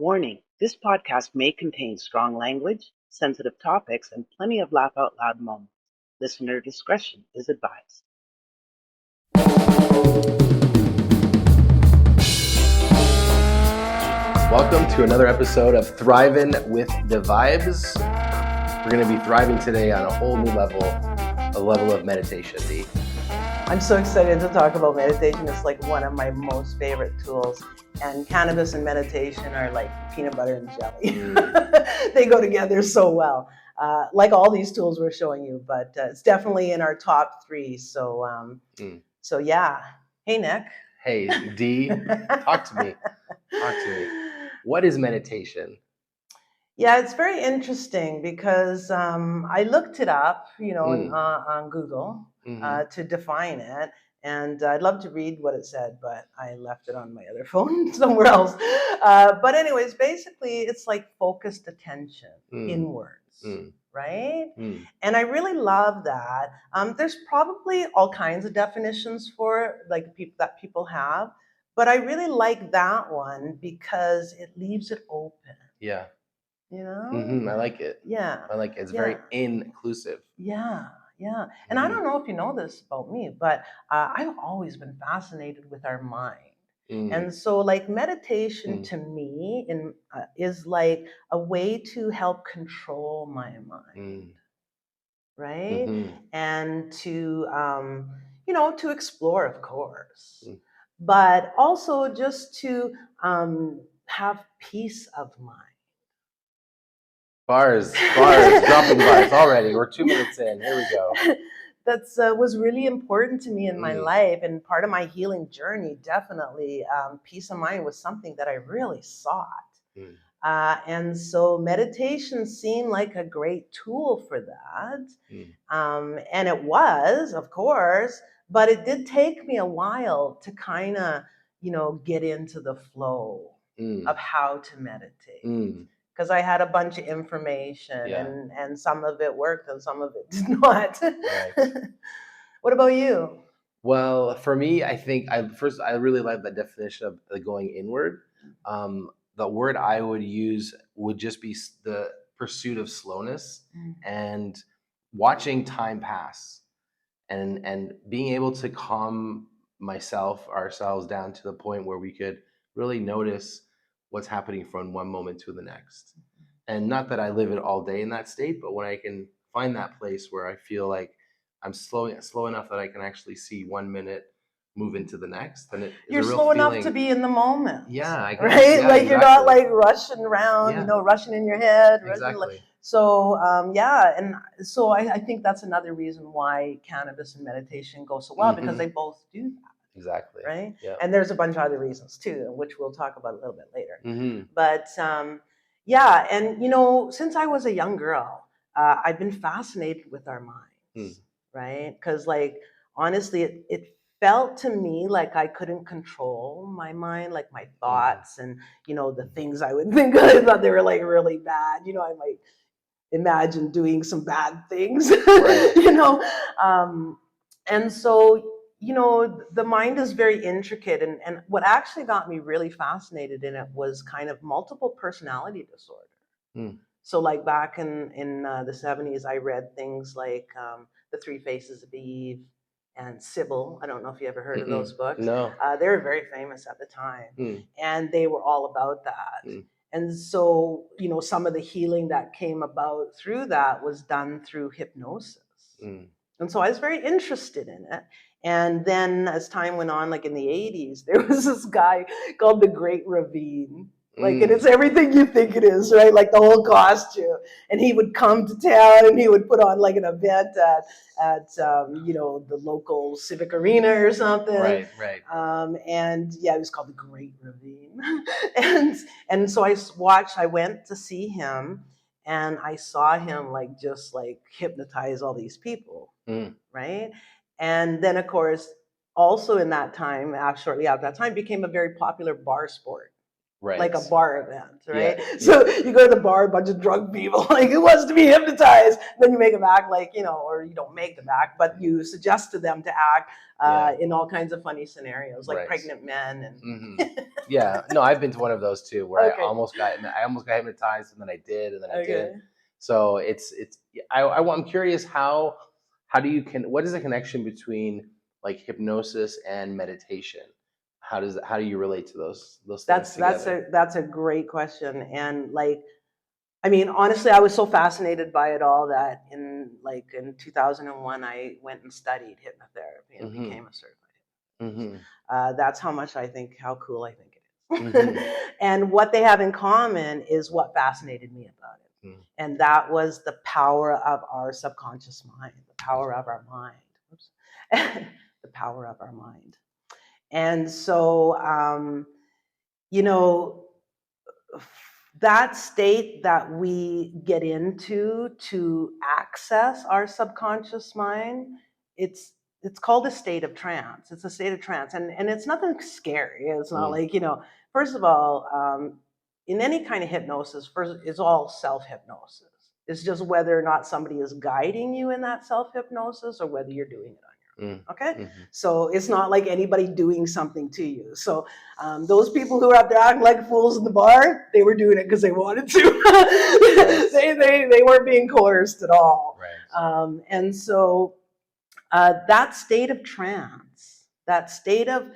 Warning: this podcast may contain strong language, sensitive topics, and plenty of laugh out loud moments. Listener discretion is advised. Welcome to another episode of Thrivin With DVIBZ. We're going to be thriving today on a whole new level, a level of meditation, D. I'm so excited to talk about meditation. It's like one of my most favorite tools. And cannabis and meditation are like peanut butter and jelly. They go together so well. Like all these tools we're showing you, but it's definitely in our top three. So yeah. Hey, Nick. Hey, D, talk to me. What is meditation? Yeah, it's very interesting because I looked it up, on Google to define it. And I'd love to read what it said, but I left it on my other phone somewhere else. But anyways, basically, it's like focused attention inwards, right? And I really love that. There's probably all kinds of definitions for it, like that people have. But I really like that one because it leaves it open. Yeah. I like it. Yeah. I like it. It's very inclusive. Yeah. And I don't know if you know this about me, but I've always been fascinated with our mind. And so like meditation to me is like a way to help control my mind. Right? And to, to explore, of course, but also just to have peace of mind. Bars, dropping bars already. We're 2 minutes in. Here we go. That's was really important to me in my life, and part of my healing journey. Definitely, peace of mind was something that I really sought, and so meditation seemed like a great tool for that. And it was, of course, but it did take me a while to kind of, get into the flow of how to meditate. Because I had a bunch of information and some of it worked and some of it did not. Right. What about you? Well, for me, I think I really like the definition of the going inward. The word I would use would just be the pursuit of slowness and watching time pass and being able to calm ourselves down to the point where we could really notice what's happening from one moment to the next. And not that I live it all day in that state, but when I can find that place where I feel like I'm slow enough that I can actually see 1 minute move into the next, then you're slow enough to be in the moment. Yeah, I guess. Right? Yeah, like exactly. You're not like rushing around, rushing in your head. Exactly. So and so I think that's another reason why cannabis and meditation go so well, because they both do that. Exactly. Right? Yeah. And there's a bunch of other reasons too, which we'll talk about a little bit later. But and since I was a young girl, I've been fascinated with our minds, right? Because like honestly, it felt to me like I couldn't control my mind, like my thoughts and the things I would think. I thought they were like really bad. I might imagine doing some bad things. Right. And so the mind is very intricate, and what actually got me really fascinated in it was kind of multiple personality disorder. So like back in the 70s, I read things like The Three Faces of Eve and Sybil. I don't know if you ever heard of those books. No. They were very famous at the time, and they were all about that. And so, some of the healing that came about through that was done through hypnosis. And so I was very interested in it. And then as time went on, like in the 80s, there was this guy called the Great Ravine. Like, and it's everything you think it is, right? Like the whole costume. And he would come to town and he would put on like an event at the local civic arena or something. Right. And yeah, it was called the Great Ravine. and so I went to see him, and I saw him just hypnotize all these people. Right. And then of course, also in that time, shortly after that time, became a very popular bar sport. like a Right. bar event, right? Yeah. So you go to the bar, a bunch of drunk people, like who wants to be hypnotized? Then you make them act like, or you don't make them act, but you suggest to them to act Yeah. in all kinds of funny scenarios, like Right. pregnant men and. Yeah. No, I've been to one of those too, where Okay. I almost got hypnotized, and then I did, and then I Okay. didn't. So I'm curious, how do you what is the connection between like hypnosis and meditation? How do you relate to those things together? That's a great question. And like, I mean, honestly, I was so fascinated by it all that in 2001, I went and studied hypnotherapy and became a certified hypnotist. That's how cool I think it is. And what they have in common is what fascinated me about it. And that was the power of our subconscious mind, the power of our mind. Oops. The power of our mind. And so, that state that we get into to access our subconscious mind, it's called a state of trance. It's a state of trance, and it's nothing scary. It's not like, first of all, in any kind of hypnosis, first it's all self-hypnosis. It's just whether or not somebody is guiding you in that self-hypnosis or whether you're doing it on your own. Okay? So it's not like anybody doing something to you. So those people who have to act like fools in the bar, they were doing it because they wanted to. They weren't being coerced at all. Right. And so that state of trance, that state of,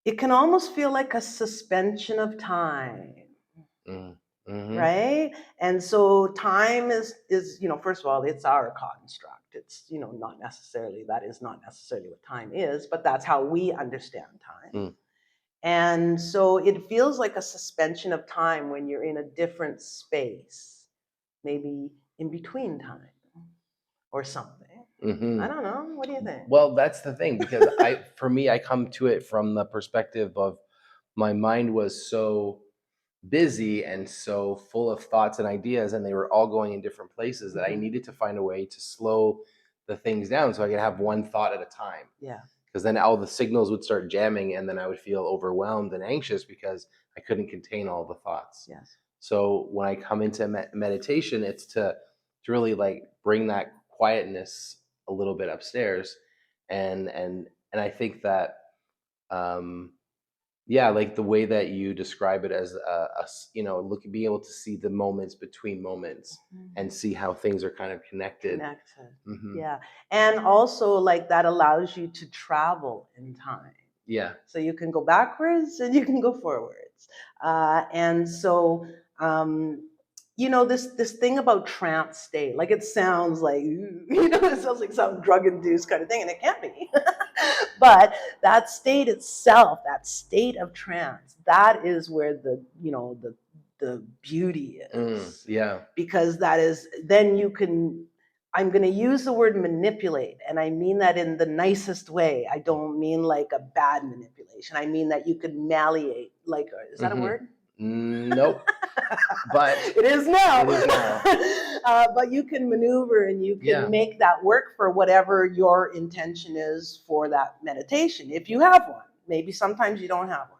it can almost feel like a suspension of time. Right? And so time is, first of all, it's our construct. It's, that is not necessarily what time is, but that's how we understand time. And so it feels like a suspension of time when you're in a different space, maybe in between time or something. I don't know. What do you think? Well, that's the thing, because for me, I come to it from the perspective of my mind was so busy and so full of thoughts and ideas, and they were all going in different places, that I needed to find a way to slow the things down so I could have one thought at a time. Yeah. Because then all the signals would start jamming, and then I would feel overwhelmed and anxious because I couldn't contain all the thoughts. Yes. So when I come into meditation, it's to really like bring that quietness a little bit upstairs, and I think that like the way that you describe it as being able to see the moments between moments and see how things are kind of connected. Yeah. And also like that allows you to travel in time. Yeah. So you can go backwards and you can go forwards. And so, this thing about trance state, like it sounds like, it sounds like some drug-induced kind of thing, and it can be. But that state itself, that state of trance, that is where the beauty is. Yeah. Because that is, then you can, I'm going to use the word manipulate, and I mean that in the nicest way. I don't mean like a bad manipulation. I mean that you could malleate, like, is that a word? Nope. But it is now. It is now. But you can maneuver and you can make that work for whatever your intention is for that meditation. If you have one, maybe sometimes you don't have one.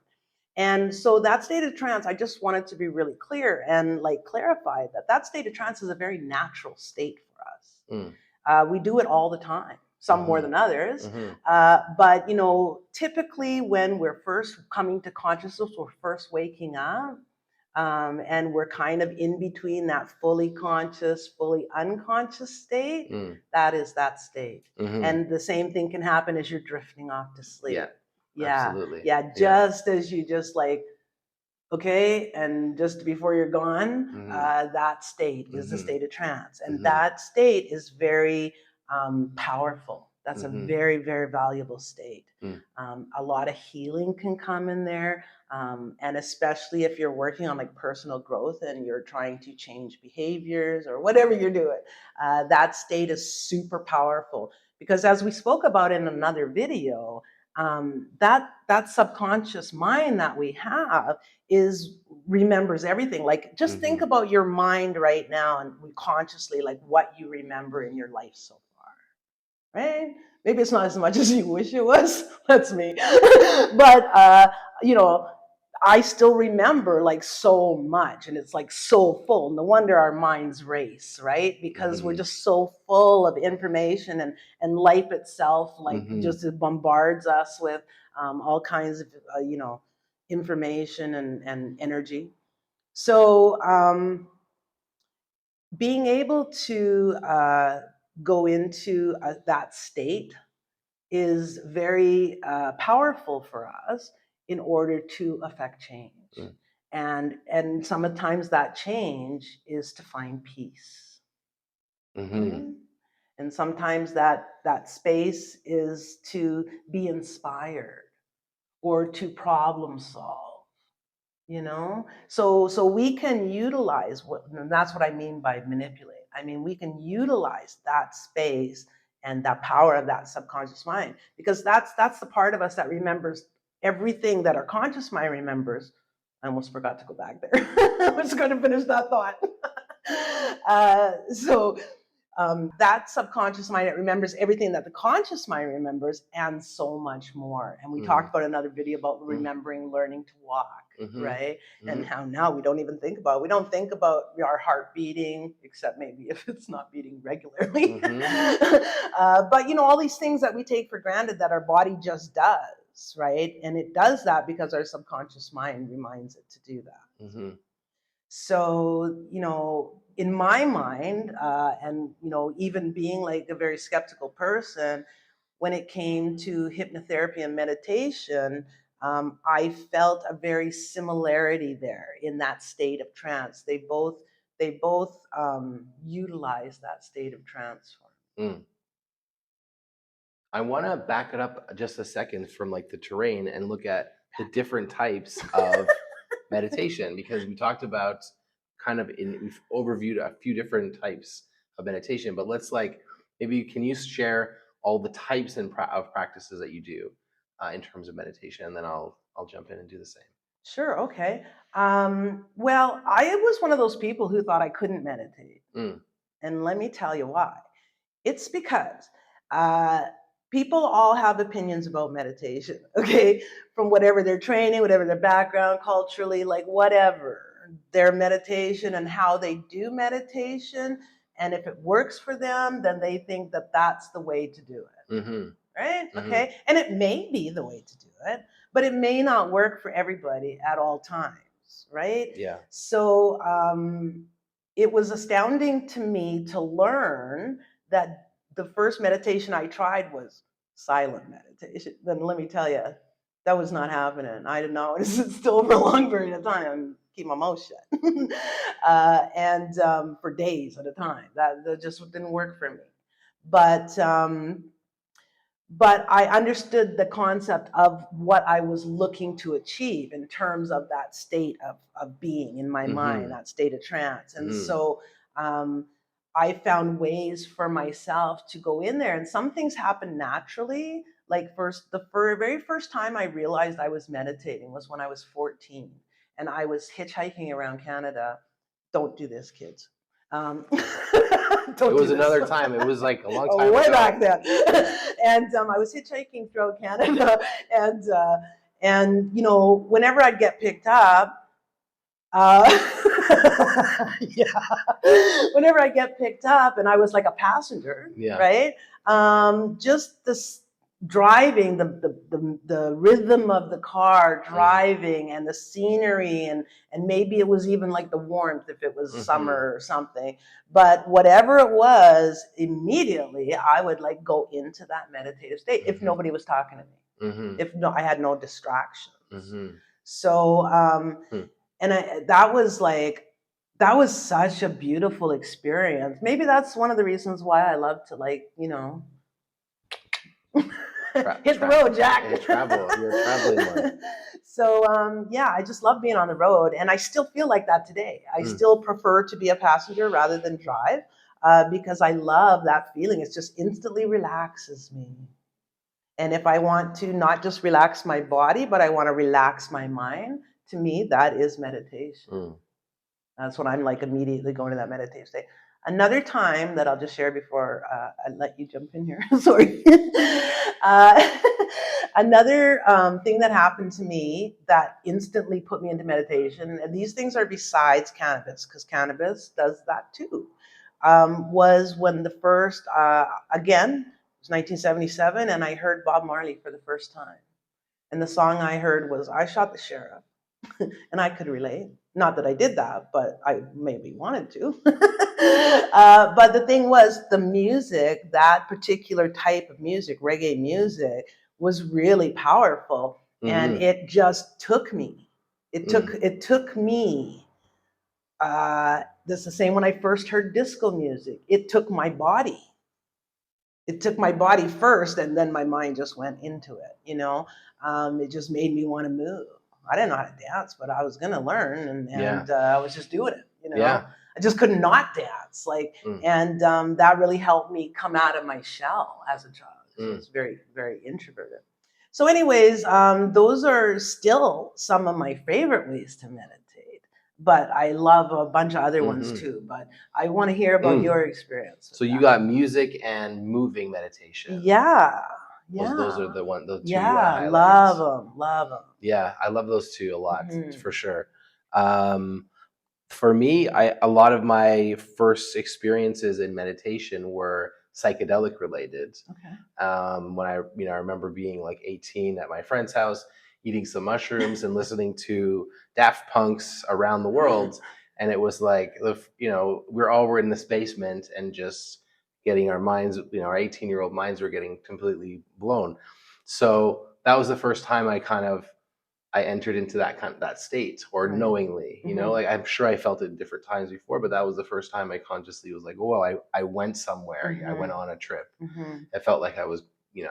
And so that state of trance, I just wanted to be really clear and like clarify that state of trance is a very natural state for us. We do it all the time, some more than others. But, typically when we're first coming to consciousness, we're first waking up, and we're kind of in between that fully conscious, fully unconscious state. That is that state. And the same thing can happen as you're drifting off to sleep. Yeah, absolutely. Yeah, just as you just like, okay, and just before you're gone, that state is the state of trance. And that state is very powerful. That's a very, very valuable state. A lot of healing can come in there. And especially if you're working on like personal growth and you're trying to change behaviors or whatever you're doing, that state is super powerful. Because as we spoke about in another video, that subconscious mind that we have remembers everything. Like just think about your mind right now and consciously like what you remember in your life so far, right? Maybe it's not as much as you wish it was. That's me. But I still remember like so much, and it's like so full. No wonder our minds race, right? Because we're just so full of information, and life itself like just bombards us with all kinds of information and energy. So being able to go into that state is very powerful for us in order to affect change. And sometimes that change is to find peace. Right? And sometimes that space is to be inspired or to problem solve. So we can utilize and that's what I mean by manipulate. I mean, we can utilize that space and that power of that subconscious mind, because that's the part of us that remembers everything that our conscious mind remembers. I almost forgot to go back there. I was going to finish that thought. So that subconscious mind, it remembers everything that the conscious mind remembers and so much more. And we talked about another video about remembering learning to walk, right? And how now we don't even think about, we don't think about our heart beating, except maybe if it's not beating regularly. But all these things that we take for granted that our body just does, right? And it does that because our subconscious mind reminds it to do that. So, in my mind, and, even being like a very skeptical person, when it came to hypnotherapy and meditation, I felt a very similarity there in that state of trance. They both utilize that state of trance. I want to back it up just a second from like the terrain and look at the different types of meditation, because we talked about we've overviewed a few different types of meditation, but let's maybe can you share all the types of practices that you do in terms of meditation, and then I'll jump in and do the same. Sure. Okay. Well, I was one of those people who thought I couldn't meditate. And let me tell you why. It's because people all have opinions about meditation, okay? From whatever their training, whatever their background, culturally, like whatever, their meditation and how they do meditation. And if it works for them, then they think that that's the way to do it. Right? Okay. And it may be the way to do it, but it may not work for everybody at all times. Right? Yeah. So it was astounding to me to learn that the first meditation I tried was silent meditation. Then let me tell you, that was not happening. I did not want to sit still for a long period of time and keep my mouth shut. And for days at a time. That just didn't work for me. But I understood the concept of what I was looking to achieve in terms of that state of being in my mind, that state of trance. And so I found ways for myself to go in there, and some things happen naturally. Like the very first time I realized I was meditating was when I was 14, and I was hitchhiking around Canada. Don't do this, kids. It was another time. It was like a long time way ago. back then. And I was hitchhiking throughout Canada, and whenever I'd get picked up, whenever I get picked up, and I was like a passenger, right? Just this driving, the rhythm of the car driving, and the scenery, and maybe it was even like the warmth if it was summer or something. But whatever it was, immediately I would like go into that meditative state if nobody was talking to me, if I had no distractions. So and that was such a beautiful experience. Maybe that's one of the reasons why I love to hit the road, Jack. You're traveling one. So I just love being on the road, and I still feel like that today. I still prefer to be a passenger rather than drive, because I love that feeling. It just instantly relaxes me. And if I want to not just relax my body, but I want to relax my mind, to me, that is meditation. That's when I'm like immediately going to that meditative state. Another time that I'll just share before I let you jump in here. Sorry. Another thing that happened to me that instantly put me into meditation, and these things are besides cannabis, because cannabis does that too, was when the first, again, it was 1977, and I heard Bob Marley for the first time. And the song I heard was I Shot the Sheriff. And I could relate. Not that I did that, but I maybe wanted to. But the thing was, the music, that particular type of music, reggae music, was really powerful, and it just took me. It took me. This is the same when I first heard disco music. It took my body. It took my body first, and then my mind just went into it. It just made me want to move. I didn't know how to dance, but I was going to learn, and I was just doing it. I just could not dance. And that really helped me come out of my shell as a child. So I was very, very introverted. So, anyways, those are still some of my favorite ways to meditate. But I love a bunch of other ones too. But I want to hear about your experience. So you got music and moving meditation. Yeah. Those are the two. Yeah, love them. Yeah, I love those two a lot, for sure. For me, a lot of my first experiences in meditation were psychedelic related. Okay. When I remember being like 18 at my friend's house, eating some mushrooms and listening to Daft Punk's Around the World, and it was like, we're all in this basement and just getting our minds, our 18-year-old minds were getting completely blown. So that was the first time I entered into that state, or knowingly, I'm sure I felt it different times before, but that was the first time I consciously was like, oh, I went somewhere. I went on a trip. It felt like I was,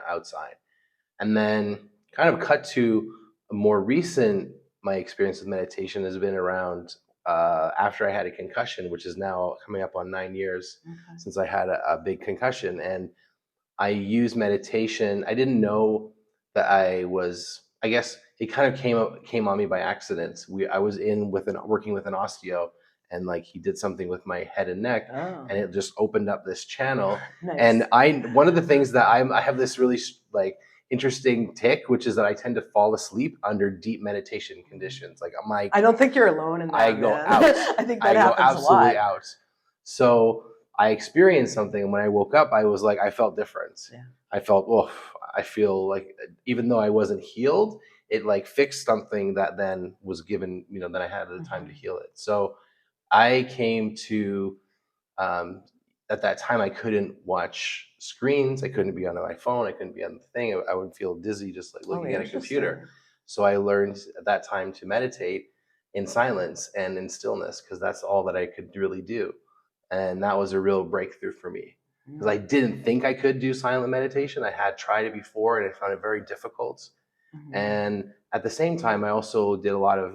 outside. And then kind of cut to a more recent, my experience with meditation has been around after I had a concussion, which is now coming up on 9 years since I had a big concussion. And I use meditation. I didn't know that I guess it kind of came on me by accident. I was working with an osteo, and he did something with my head and neck, and it just opened up this channel. Nice. And one of the things that I have this really interesting tick, which is that I tend to fall asleep under deep meditation conditions. I don't think you're alone in that. I go out. I think that happens absolutely a lot. out. So I experienced something, and when I woke up, I was like, I felt different. Yeah. I felt, I feel like, even though I wasn't healed, it fixed something that then was given, then I had the time to heal it. So I came to, at that time, I couldn't watch screens. I couldn't be on my phone. I couldn't be on the thing. I would feel dizzy just looking at a computer. So I learned at that time to meditate in silence and in stillness, because that's all that I could really do. And that was a real breakthrough for me, because I didn't think I could do silent meditation. I had tried it before, and I found it very difficult. And at the same time, I also did a lot of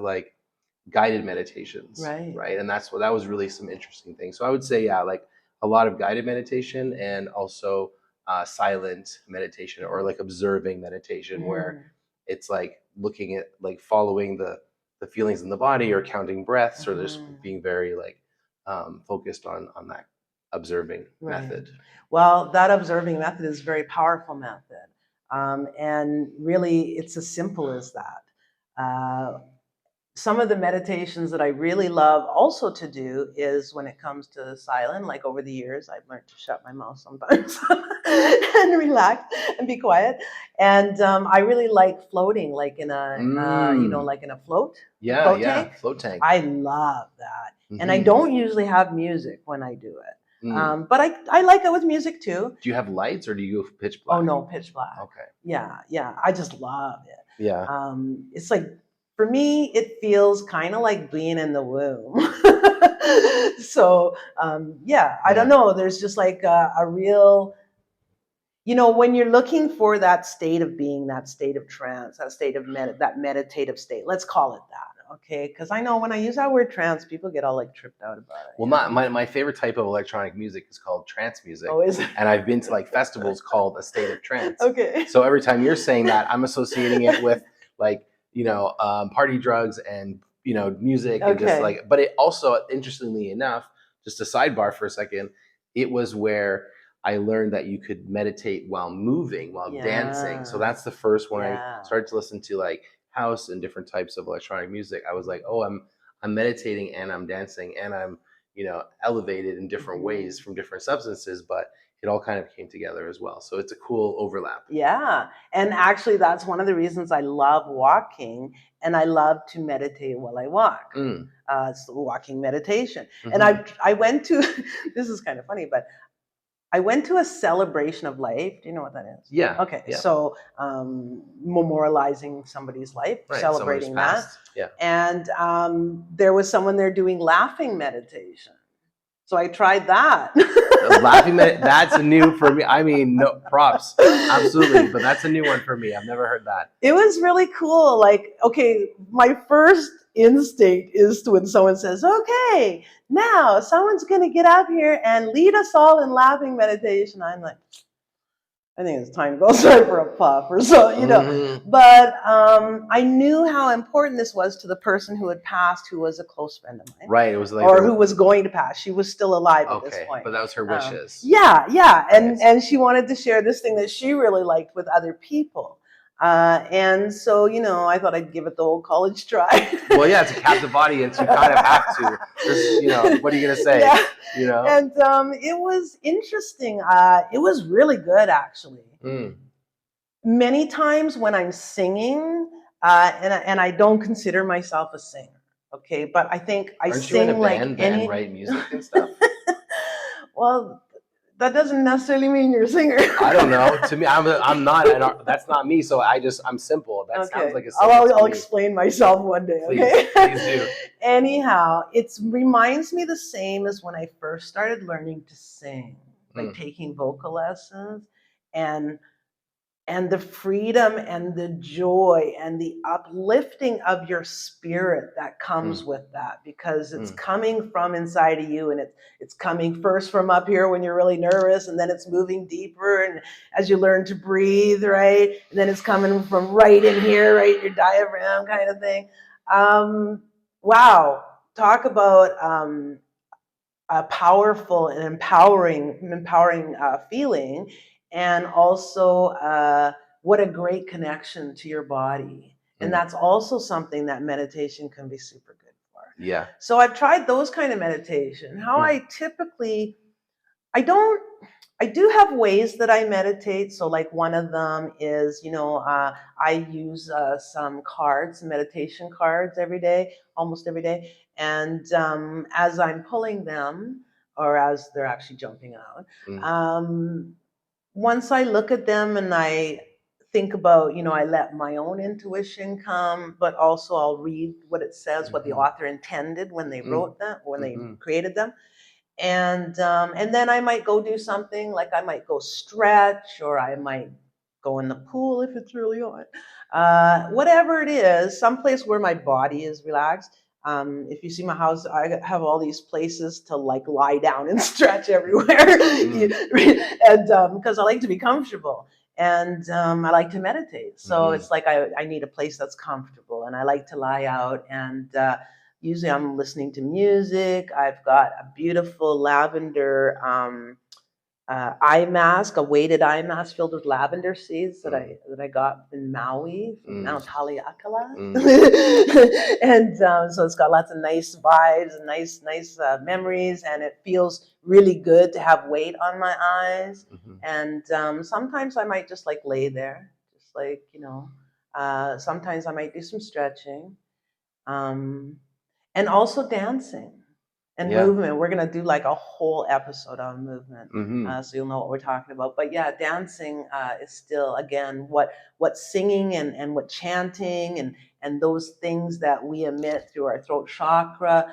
guided meditations, right? And that was really some interesting things. So I would say, a lot of guided meditation, and also silent meditation, or observing meditation, where it's looking at following the feelings in the body, or counting breaths, or just being very focused on that observing method. Well, that observing method is a very powerful method. And really, it's as simple as that. Some of the meditations that I really love also to do is when it comes to silent, over the years, I've learned to shut my mouth sometimes and relax and be quiet. And I really like floating, in a, in a float. Float tank. Float tank. I love that. And I don't usually have music when I do it. But I like it with music too. Do you have lights, or do you go pitch black? Oh no, pitch black. Okay. Yeah. I just love it. Yeah. It's for me, it feels kind of like being in the womb. So I don't know. There's just a real, when you're looking for that state of being, that state of trance, that state of that meditative state. Let's call it that. Okay, because I know when I use that word trance, people get all tripped out about it. Well, my favorite type of electronic music is called trance music. Oh, is it? And I've been to festivals called a state of trance. Okay. So every time you're saying that, I'm associating it with party drugs and music, and just but it also, interestingly enough, just a sidebar for a second, it was where I learned that you could meditate while moving, while dancing. So that's the first one. I started to listen to like house and different types of electronic music. I was like, oh, I'm meditating and I'm dancing and I'm, elevated in different ways from different substances, but it all kind of came together as well. So it's a cool overlap. Yeah. And actually, that's one of the reasons I love walking, and I love to meditate while I walk. It's walking meditation. And I went to, this is kind of funny, but I went to a celebration of life. Do you know what that is? Yeah. Okay. Yeah. So memorializing somebody's life, celebrating that. Yeah. And there was someone there doing laughing meditation. So I tried that. Laughing that's new for me. I mean, no props, absolutely, but that's a new one for me. I've never heard that. It was really cool. Like, okay, my first instinct is to when someone says, "Okay, now someone's gonna get up here and lead us all in laughing meditation." I'm like, I think it's time to go start for a puff or so, But I knew how important this was to the person who had passed, who was a close friend of mine. Right. It was like, or who was going to pass. She was still alive at this point. But that was her wishes. Yeah. And she wanted to share this thing that she really liked with other people. And so, I thought I'd give it the old college try. Well, yeah, it's a captive audience. You kind of have to. What are you going to say? Yeah. And it was interesting. It was really good, actually. Many times when I'm singing, and I don't consider myself a singer, okay? But I think Aren't sing you in a like band any. And write music and stuff? Well, that doesn't necessarily mean you're a singer. I don't know. To me, I'm not. That's not me. So I'm simple. That sounds like a. I'll explain myself one day. Okay. Please do. Anyhow, it reminds me the same as when I first started learning to sing, like taking vocal lessons, and the freedom and the joy and the uplifting of your spirit that comes with that, because it's coming from inside of you, and it's coming first from up here when you're really nervous, and then it's moving deeper, and as you learn to breathe, right, and then it's coming from right in here, right in your diaphragm kind of thing. Wow, talk about a powerful and empowering feeling. And also, what a great connection to your body. And that's also something that meditation can be super good for. Yeah. So I've tried those kind of meditation. How I typically, I do have ways that I meditate. So like one of them is, I use some cards, meditation cards almost every day. And as I'm pulling them, or as they're actually jumping out, once I look at them and I think about, I let my own intuition come, but also I'll read what it says, what the author intended when they wrote them, when they created them. And then I might go do something, like I might go stretch, or I might go in the pool if it's really hot. Whatever it is, someplace where my body is relaxed. If you see my house, I have all these places to like lie down and stretch everywhere. And because I like to be comfortable, and I like to meditate. So it's like I need a place that's comfortable, and I like to lie out, and usually I'm listening to music. I've got a beautiful lavender eye mask, a weighted eye mask filled with lavender seeds that I got in Maui, from Mount Haleakala. And so it's got lots of nice vibes and nice memories, and it feels really good to have weight on my eyes. And sometimes I might just like lay there, just like, sometimes I might do some stretching, and also dancing. And movement. We're going to do like a whole episode on movement, so you'll know what we're talking about. But yeah, dancing is still, again, what singing and what chanting and those things that we emit through our throat chakra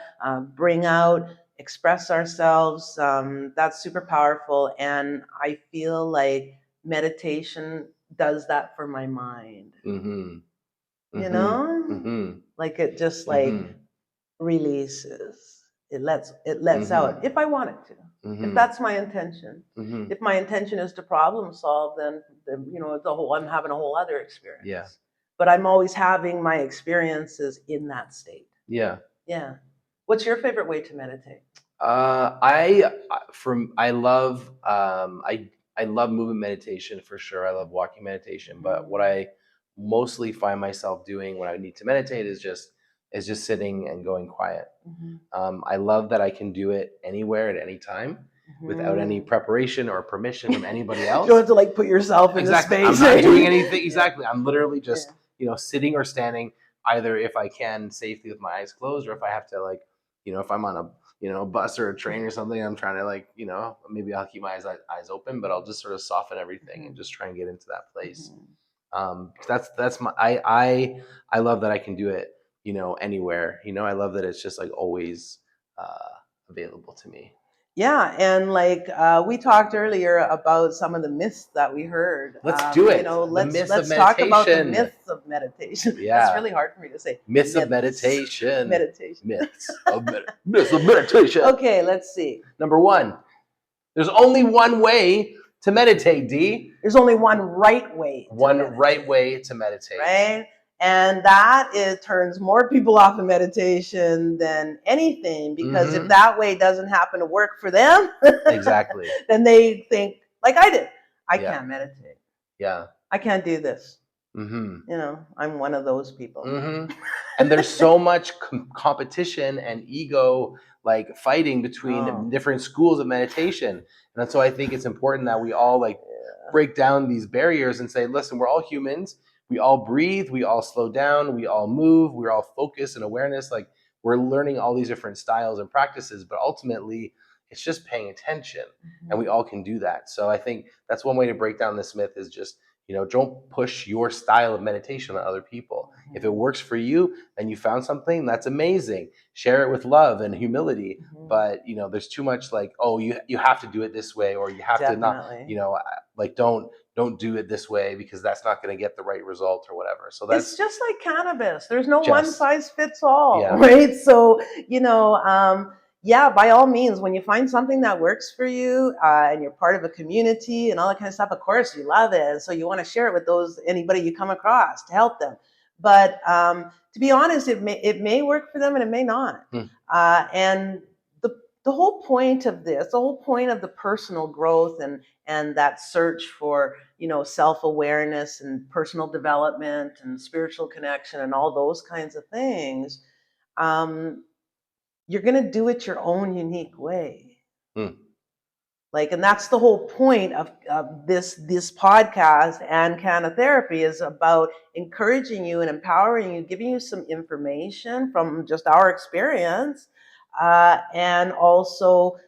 bring out, express ourselves. That's super powerful. And I feel like meditation does that for my mind. Like it just like releases. It lets out, if I want it to, if that's my intention. If my intention is to problem solve, then I'm having a whole other experience. Yeah. But I'm always having my experiences in that state. Yeah. Yeah. What's your favorite way to meditate? I love movement meditation for sure. I love walking meditation, but what I mostly find myself doing when I need to meditate is just sitting and going quiet. I love that I can do it anywhere at any time without any preparation or permission from anybody else. You don't have to like put yourself in Exactly. a space. I'm not doing anything. Exactly. I'm literally just sitting or standing, either if I can safely with my eyes closed, or if I have to if I'm on a bus or a train or something, I'm trying to maybe I'll keep my eyes open, but I'll just sort of soften everything and just try and get into that place. That's my I love that I can do it anywhere. I love that it's just like always available to me. Yeah, and like we talked earlier about some of the myths that we heard. Let's do it. Let's talk about the myths of meditation. Yeah, that's really hard for me to say. Myths of meditation. Meditation. Myths of meditation. Okay, let's see. Number 1, there's only one way to meditate. D. There's only one right way. Right way to meditate. Right. And that turns more people off of meditation than anything, because if that way doesn't happen to work for them, exactly, then they think like I did. I can't meditate. Yeah. I can't do this. I'm one of those people. And there's so much competition and ego like fighting between different schools of meditation. And so I think it's important that we all break down these barriers and say, listen, we're all humans. We all breathe, we all slow down, we all move, we're all focus and awareness. Like, we're learning all these different styles and practices, but ultimately it's just paying attention, and we all can do that. So I think that's one way to break down this myth, is just, don't push your style of meditation on other people. If it works for you and you found something, that's amazing. Share it with love and humility. But, there's too much like, oh, you have to do it this way, or you have to not, don't do it this way because that's not going to get the right result or whatever. So it's just like cannabis. There's no one size fits all, right? So, by all means, when you find something that works for you and you're part of a community and all that kind of stuff, of course you love it. And so you want to share it with anybody you come across to help them. But to be honest, it may work for them and it may not. And the whole point of this, the whole point of the personal growth and that search for, self-awareness and personal development and spiritual connection and all those kinds of things, you're going to do it your own unique way. And that's the whole point of this podcast and Canna Therapy, is about encouraging you and empowering you, giving you some information from just our experience, and also,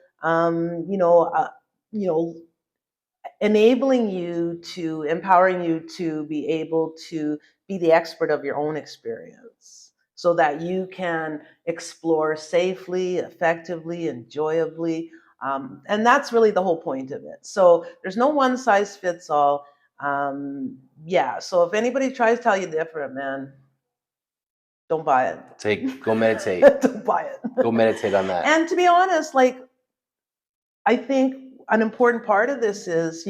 empowering you to be able to be the expert of your own experience, so that you can explore safely, effectively, enjoyably. And that's really the whole point of it. So there's no one size fits all. So if anybody tries to tell you different, man, don't buy it. Go meditate. Don't buy it. Go meditate on that. And to be honest, I think an important part of this is,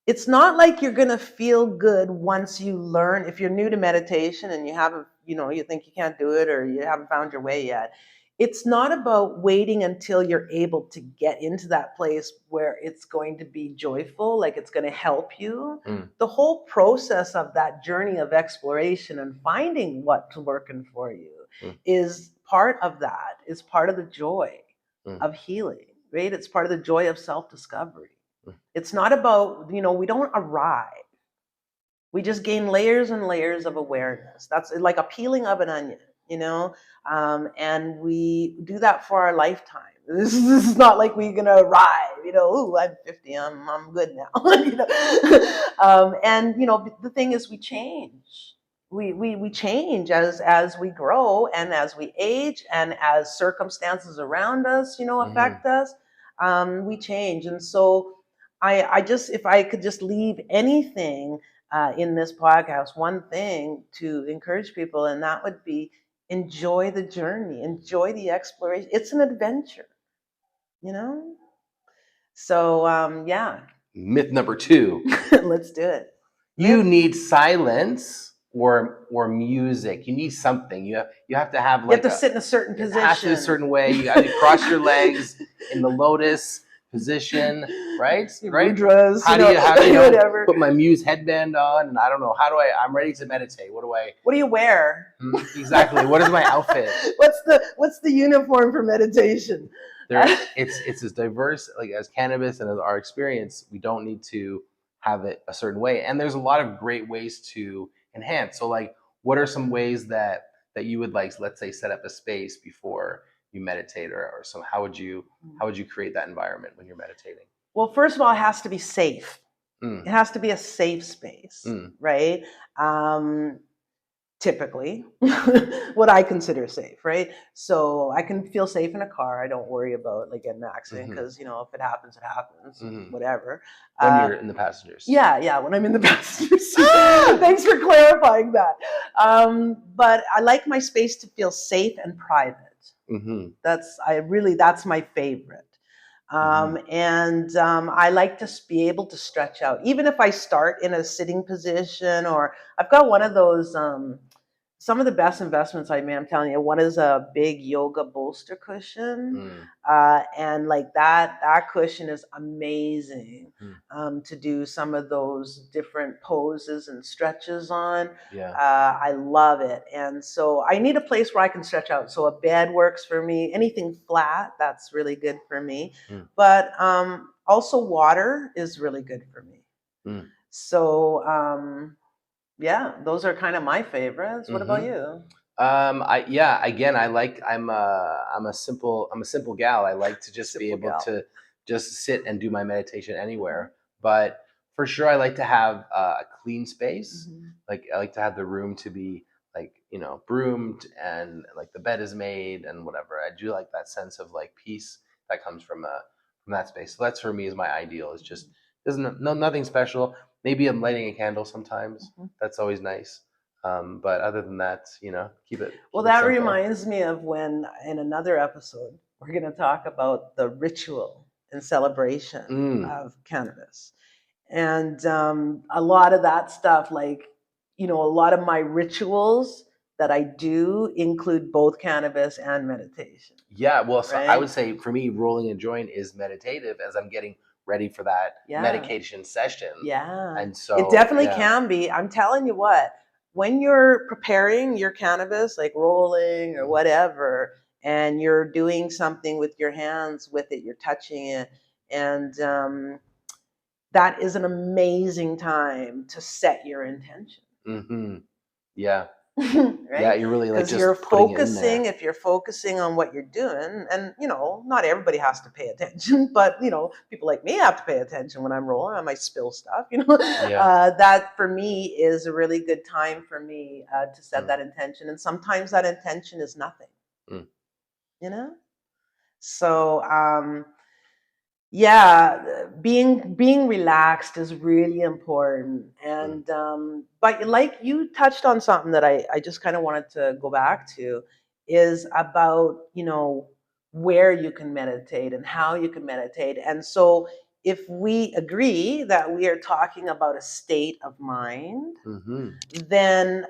it's not like you're going to feel good once you learn. If you're new to meditation and you haven't, you think you can't do it, or you haven't found your way yet, it's not about waiting until you're able to get into that place where it's going to be joyful, like it's going to help you. The whole process of that journey of exploration and finding what's working for you is part of that. It's part of the joy of healing, right? It's part of the joy of self-discovery. It's not about, we don't arrive. We just gain layers and layers of awareness. That's like a peeling of an onion, and we do that for our lifetime. This is not like we're gonna arrive, ooh, I'm 50, I'm good now. And the thing is, we change. We change as we grow and as we age and as circumstances around us, affect us. We change. And so if I could just leave anything in this podcast, one thing to encourage people, and that would be, enjoy the journey, enjoy the exploration. It's an adventure, So, Myth number 2. Let's do it. You need silence or music. You need something. You have to have You like have to sit in a certain it has to be a position. certain way. You have to cross your legs in the lotus position, right? Right? Mudras, How do you whatever. put my Muse headband on? And I don't know. I'm ready to meditate. What do you wear? Exactly. What is my outfit? What's the uniform for meditation? It's as diverse like as cannabis and as our experience. We don't need to have it a certain way. And there's a lot of great ways to enhance. So like, what are some ways that you would like, let's say, set up a space before you meditate, or some, how would you create that environment when you're meditating? Well, first of all, it has to be safe. It has to be a safe space, right? Typically, what I consider safe, right? So I can feel safe in a car. I don't worry about like getting an accident because if it happens, it happens. Whatever. When you're in the passenger seat. Yeah. When I'm in the passenger seat. Thanks for clarifying that. But I like my space to feel safe and private. That's my favorite. And I like to be able to stretch out, even if I start in a sitting position, or I've got one of those. Some of the best investments I made, I'm telling you, one is a big yoga bolster cushion. And like that cushion is amazing to do some of those different poses and stretches on. I love it. And so I need a place where I can stretch out. So a bed works for me. Anything flat, that's really good for me. But also water is really good for me. So yeah, those are kind of my favorites. What about you? I'm a simple gal. I like to just be able to just sit and do my meditation anywhere. But for sure, I like to have a clean space. Like I like to have the room to be like, broomed, and like the bed is made and whatever. I do like that sense of like peace that comes from that space. So that's, for me, is my ideal. It's just nothing special. Maybe I'm lighting a candle sometimes. That's always nice. But other than that, keep it. Well, that reminds me of when in another episode, we're going to talk about the ritual and celebration of cannabis. And a lot of that stuff, like, a lot of my rituals that I do include both cannabis and meditation. Yeah, well, so I would say for me, rolling a joint is meditative as I'm getting ready for that medication session. Yeah. And so it definitely can be. I'm telling you what, when you're preparing your cannabis, like rolling or whatever, and you're doing something with your hands with it, you're touching it, and that is an amazing time to set your intention. Yeah. Right? Yeah, you're really like just you're focusing. If you're focusing on what you're doing, and not everybody has to pay attention, but people like me have to pay attention when I'm rolling. I might spill stuff. That for me is a really good time for me to set that intention, and sometimes that intention is nothing. So yeah, being relaxed is really important. And but like you touched on something that I just kind of wanted to go back to, is about where you can meditate and how you can meditate. And so if we agree that we are talking about a state of mind, then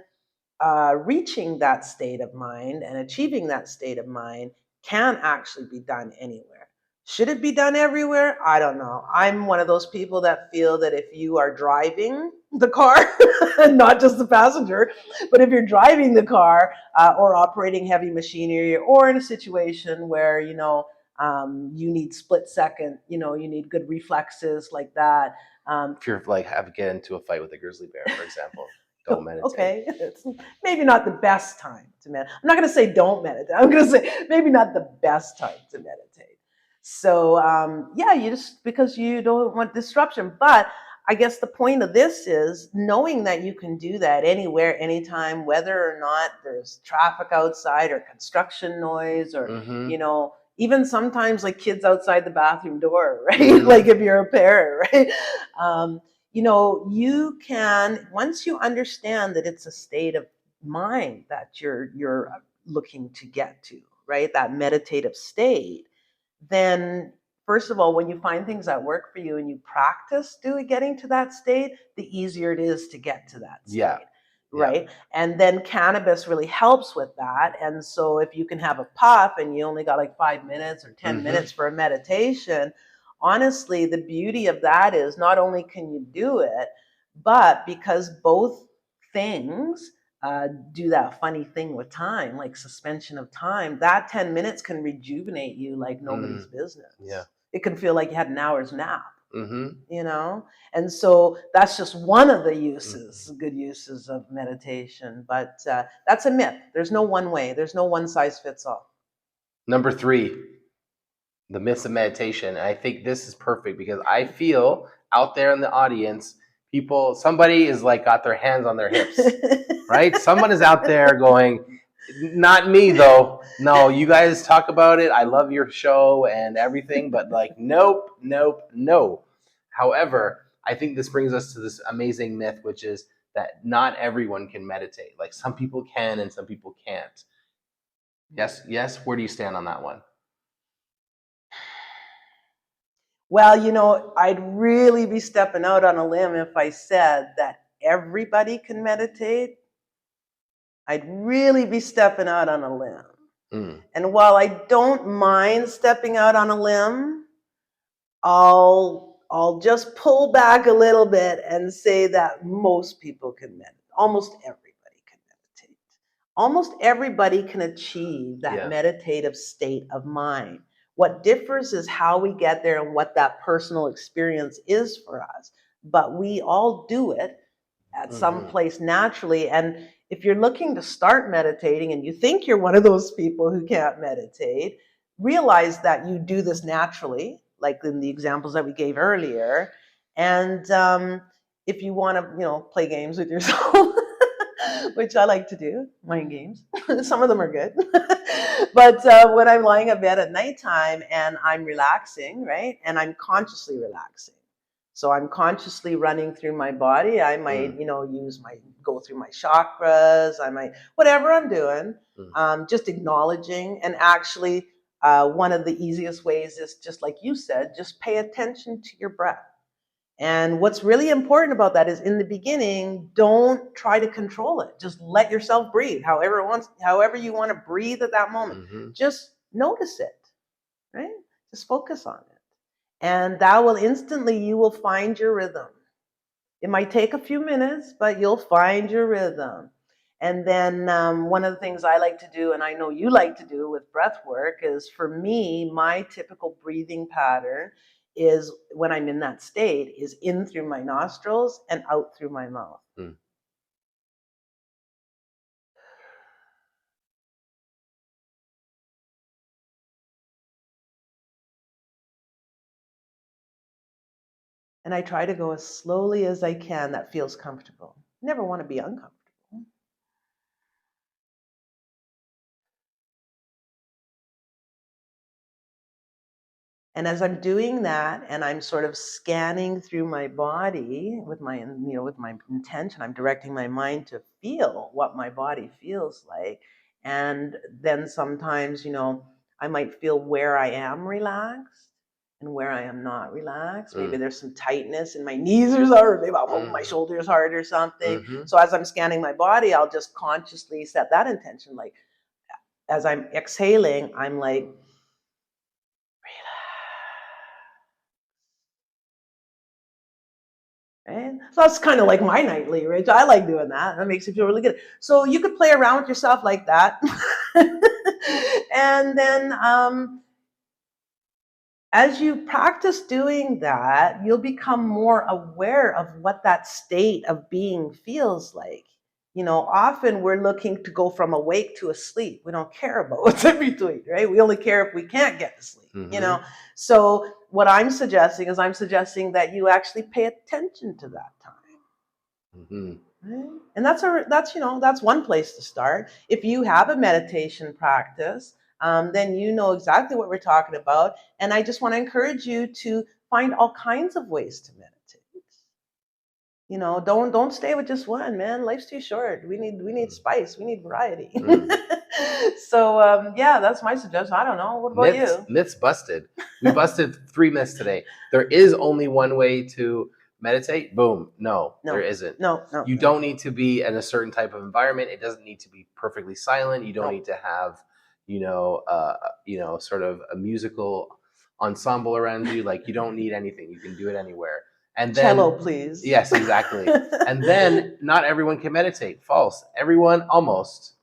reaching that state of mind and achieving that state of mind can actually be done anywhere. Should it be done everywhere? I don't know. I'm one of those people that feel that if you are driving the car, not just the passenger, but if you're driving the car or operating heavy machinery, or in a situation where, you need split second, you need good reflexes like that. If you're like have to get into a fight with a grizzly bear, for example. Don't meditate. Okay, it's maybe not the best time to meditate. I'm not going to say don't meditate. I'm going to say maybe not the best time to meditate. So yeah, you just, because you don't want disruption. But I guess the point of this is knowing that you can do that anywhere, anytime, whether or not there's traffic outside or construction noise, or even sometimes like kids outside the bathroom door, right? Like if you're a parent, right? You can, once you understand that it's a state of mind that you're looking to get to, right? That meditative state, then first of all, when you find things that work for you and you practice getting to that state, the easier it is to get to that state. right? And then cannabis really helps with that. And so if you can have a puff and you only got like 5 minutes or 10 minutes for a meditation, honestly, the beauty of that is not only can you do it, but because both things do that funny thing with time, like suspension of time, that 10 minutes can rejuvenate you like nobody's business. Yeah. It can feel like you had an hour's nap. You know, and so that's just one of the uses, good uses of meditation. But that's a myth. There's no one way. There's no one size fits all. Number 3, the myths of meditation. And I think this is perfect because I feel out there in the audience, somebody is like got their hands on their hips, right? Someone is out there going, not me though. No, you guys talk about it. I love your show and everything, but like, nope. However, I think this brings us to this amazing myth, which is that not everyone can meditate. Like some people can and some people can't. Yes. Where do you stand on that one? Well, you know, I'd really be stepping out on a limb if I said that everybody can meditate. I'd really be stepping out on a limb. And while I don't mind stepping out on a limb, I'll just pull back a little bit and say that most people can meditate. Almost everybody can meditate. Almost everybody can achieve that meditative state of mind. What differs is how we get there and what that personal experience is for us. But we all do it at some place naturally. And if you're looking to start meditating and you think you're one of those people who can't meditate, realize that you do this naturally, like in the examples that we gave earlier. And if you want to, play games with yourself, which I like to do, mind games. Some of them are good. But when I'm lying in bed at nighttime and I'm relaxing, right? And I'm consciously relaxing. So I'm consciously running through my body. I might, go through my chakras. I might, whatever I'm doing, just acknowledging. And actually, one of the easiest ways is just like you said, just pay attention to your breath. And what's really important about that is in the beginning, don't try to control it. Just let yourself breathe however you want to breathe at that moment. Just notice it, right? Just focus on it. And that will you will find your rhythm. It might take a few minutes, but you'll find your rhythm. And then one of the things I like to do, and I know you like to do with breath work, is for me, my typical breathing pattern is when I'm in that state is in through my nostrils and out through my mouth. And I try to go as slowly as I can that feels comfortable. Never want to be uncomfortable. And as I'm doing that, and I'm sort of scanning through my body with my intention, I'm directing my mind to feel what my body feels like. And then sometimes, I might feel where I am relaxed and where I am not relaxed. Maybe there's some tightness in my knees or something, or maybe my shoulders hard or something. So as I'm scanning my body, I'll just consciously set that intention. Like as I'm exhaling, I'm like, right? So that's kind of like my nightly ritual. I like doing that. That makes you feel really good. So you could play around with yourself like that. And then as you practice doing that, you'll become more aware of what that state of being feels like. Often we're looking to go from awake to asleep. We don't care about what's in between, right? We only care if we can't get to sleep, So what I'm suggesting that you actually pay attention to that time. Right? And that's one place to start. If you have a meditation practice, then you know exactly what we're talking about. And I just want to encourage you to find all kinds of ways to meditate. Don't stay with just one, man. Life's too short. We need spice. We need variety. So that's my suggestion. I don't know. What about you? Myths busted. We busted 3 myths today. There is only one way to meditate? Boom. No, No. there isn't. No. You don't need to be in a certain type of environment. It doesn't need to be perfectly silent. You don't need to have, sort of a musical ensemble around you. Like, you don't need anything. You can do it anywhere. And then, cello, please. Yes, exactly. And then not everyone can meditate. False. Everyone, almost.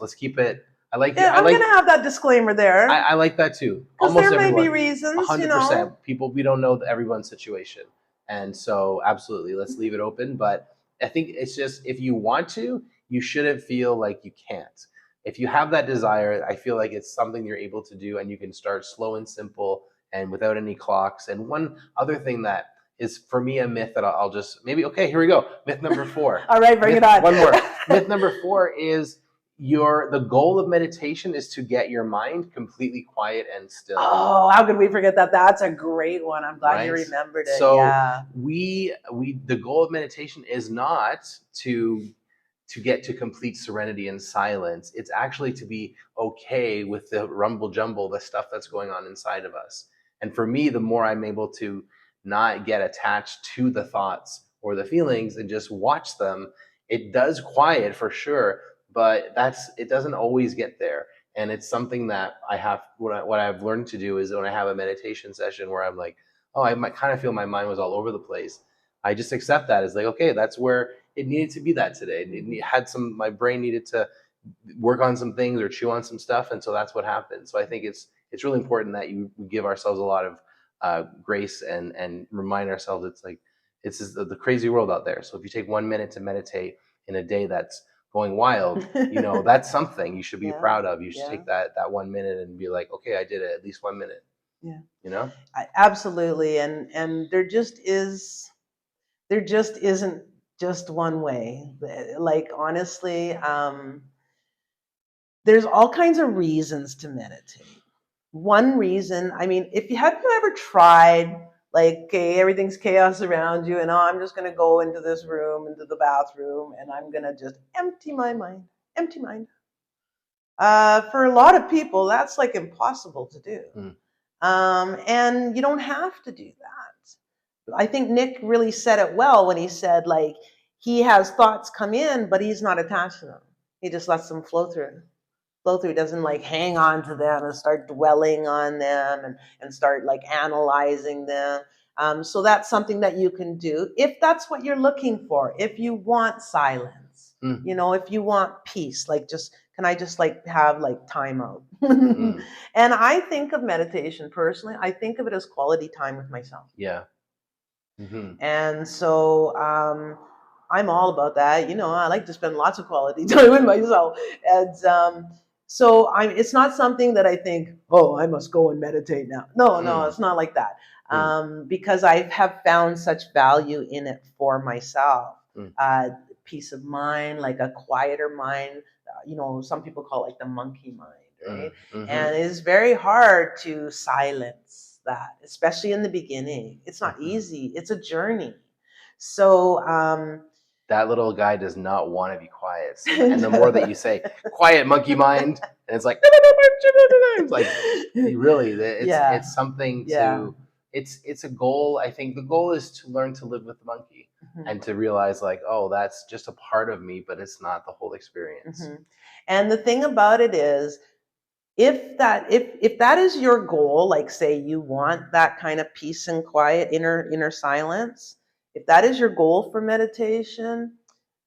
Let's keep it. I'm gonna have that disclaimer there. I like that too. Because Almost there may everyone. be reasons, 100%. People, we don't know everyone's situation. And so absolutely, let's leave it open. But I think it's just, if you want to, you shouldn't feel like you can't. If you have that desire, I feel like it's something you're able to do, and you can start slow and simple and without any clocks. And one other thing that is, for me, a myth that I'll just okay, here we go. Myth number 4. All right, bring it on. One more. Myth number 4 is the goal of meditation is to get your mind completely quiet and still. Oh, how could we forget that? That's a great one. I'm glad you remembered it. So yeah. The goal of meditation is not to get to complete serenity and silence. It's actually to be okay with the rumble jumble, the stuff that's going on inside of us. And for me, the more I'm able to not get attached to the thoughts or the feelings and just watch them, it does quiet for sure, but it doesn't always get there. And it's something that what I've learned to do is, when I have a meditation session where I'm like, oh, I might kind of feel my mind was all over the place, I just accept that as like, okay, that's where it needed to be that today. My brain needed to work on some things or chew on some stuff. And so that's what happened. So I think it's really important that we give ourselves a lot of grace and remind ourselves it's the crazy world out there. So if you take 1 minute to meditate in a day that's going wild, that's something you should be proud of. You should take that 1 minute and be like, okay, I did it, at least 1 minute. Yeah. Absolutely. And there just isn't just one way. Like, honestly, there's all kinds of reasons to meditate. One reason, have you ever tried, like, okay, everything's chaos around you, and I'm just going to go into this room, into the bathroom, and I'm going to just empty mind. For a lot of people, that's like impossible to do. And you don't have to do that. I think Nick really said it well when he said, like, he has thoughts come in, but he's not attached to them. He just lets them flow through. He doesn't like hang on to them and start dwelling on them and start like analyzing them. So that's something that you can do if that's what you're looking for. If you want silence, if you want peace, like, can I just like have like time out? And I think of meditation personally, I think of it as quality time with myself. Yeah. Mm-hmm. And so I'm all about that. I like to spend lots of quality time with myself. And so it's not something that I think, oh, I must go and meditate now. No, it's not like that. Because I have found such value in it for myself. Peace of mind, like a quieter mind. Some people call it like the monkey mind, right? And it's very hard to silence that, especially in the beginning. It's not easy. It's a journey. So that little guy does not want to be quiet. And the more that you say, quiet, monkey mind, and it's like, it's like, really, it's something to, it's a goal. I think the goal is to learn to live with the monkey and to realize, like, oh, that's just a part of me, but it's not the whole experience. And the thing about it is, if that is your goal, like, say you want that kind of peace and quiet, inner silence, if that is your goal for meditation,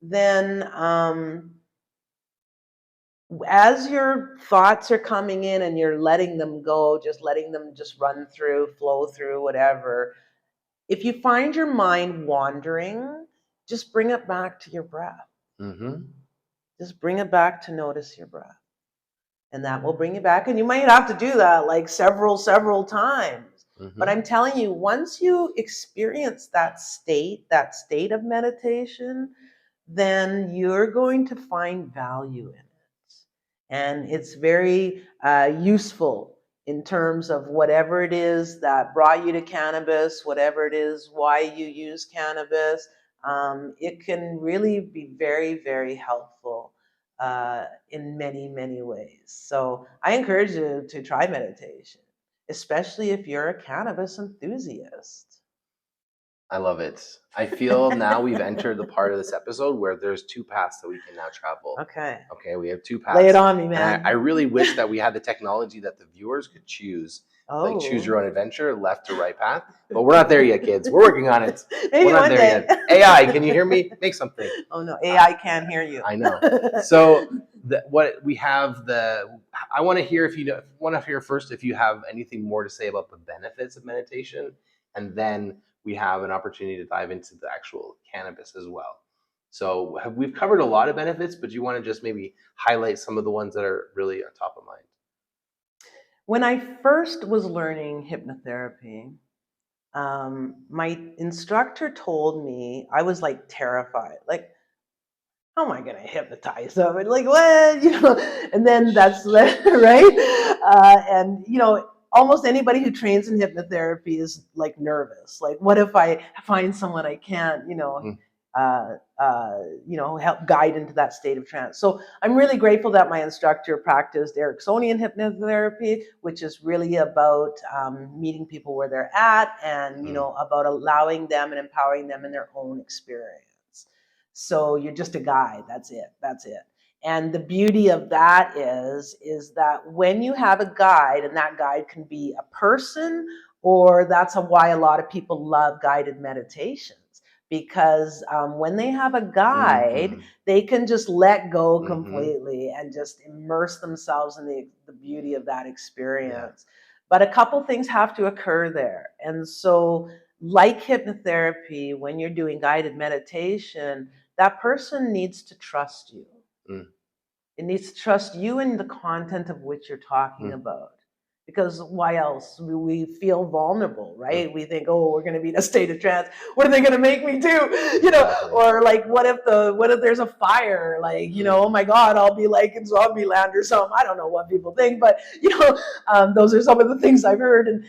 then as your thoughts are coming in and you're letting them go, just letting them just run through, flow through, whatever, if you find your mind wandering, just bring it back to your breath. Just bring it back to notice your breath. And that will bring you back. And you might have to do that like several times. But I'm telling you, once you experience that state of meditation, then you're going to find value in it. And it's very useful in terms of whatever it is that brought you to cannabis, whatever it is, why you use cannabis. It can really be very, very helpful in many, many ways. So I encourage you to try meditation, especially if you're a cannabis enthusiast. I love it. I feel now we've entered the part of this episode where there's two paths that we can now travel. Okay. Okay, we have two paths. Lay it on me, man. And I really wish that we had the technology that the viewers could choose. Like choose your own adventure, left or right path. But we're not there yet, kids. We're working on it. Maybe we're not one there day. yet. AI, can you hear me? Make something. Oh no, AI can't hear you. I know. So what we have I want to hear first if you have anything more to say about the benefits of meditation, and then we have an opportunity to dive into the actual cannabis as well. So we've covered a lot of benefits, but you want to just maybe highlight some of the ones that are really on top of mind? When I first was learning hypnotherapy, my instructor told me, I was like terrified, like, how am I going to hypnotize them? And like, what, and then that's right. And, almost anybody who trains in hypnotherapy is like nervous. Like, what if I find someone I can't, help guide into that state of trance. So I'm really grateful that my instructor practiced Ericksonian hypnotherapy, which is really about meeting people where they're at and, about allowing them and empowering them in their own experience. So you're just a guide. That's it. And the beauty of that is that when you have a guide, and that guide can be a person, or that's why a lot of people love guided meditations. Because when they have a guide, they can just let go completely and just immerse themselves in the beauty of that experience. Yeah. But a couple things have to occur there. And so, like hypnotherapy, when you're doing guided meditation, that person needs to trust you. It needs to trust you in the content of which you're talking about. Because why else? We feel vulnerable, right? We think, oh, we're going to be in a state of trance. What are they going to make me do? Or like, what if there's a fire? Like, oh my God, I'll be like in zombie land or something. I don't know what people think, but those are some of the things I've heard.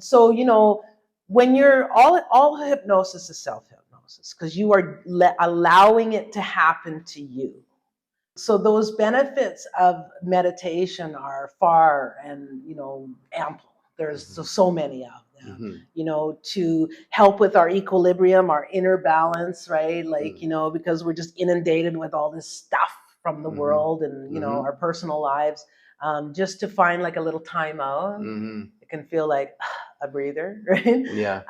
So when you're all hypnosis is self-hypnosis, because you are allowing it to happen to you. So those benefits of meditation are far and, ample. There's so many of them, to help with our equilibrium, our inner balance, right? Like, because we're just inundated with all this stuff from the world and, our personal lives, just to find like a little time out. It can feel like a breather, right? Yeah.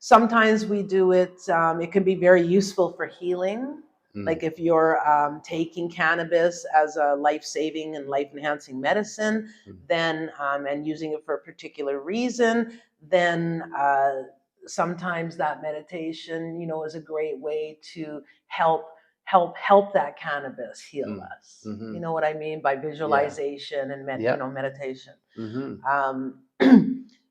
Sometimes we do it. It can be very useful for healing. Like if you're taking cannabis as a life-saving and life-enhancing medicine, then and using it for a particular reason, then sometimes that meditation, is a great way to help that cannabis heal us. You know what I mean? By visualization and meditation.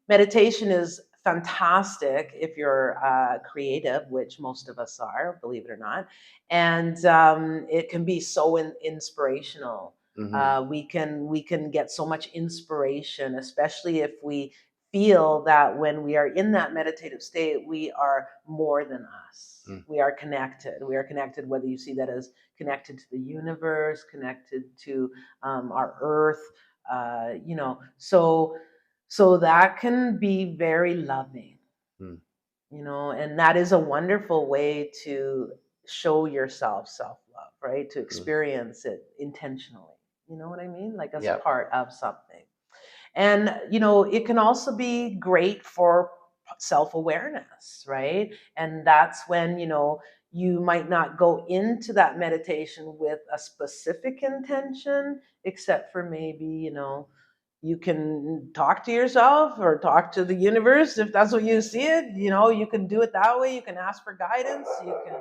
Meditation is fantastic if you're creative, which most of us are, believe it or not. And it can be so inspirational. We can get so much inspiration, especially if we feel that when we are in that meditative state, we are more than us. We are connected. We are connected, whether you see that as connected to the universe, connected to our earth, So that can be very loving, and that is a wonderful way to show yourself self-love, right? To experience it intentionally. You know what I mean? Like as a part of something. And, it can also be great for self-awareness, right? And that's when, you might not go into that meditation with a specific intention, except for maybe, you can talk to yourself or talk to the universe if that's what you see it. You can do it that way. You can ask for guidance. You can.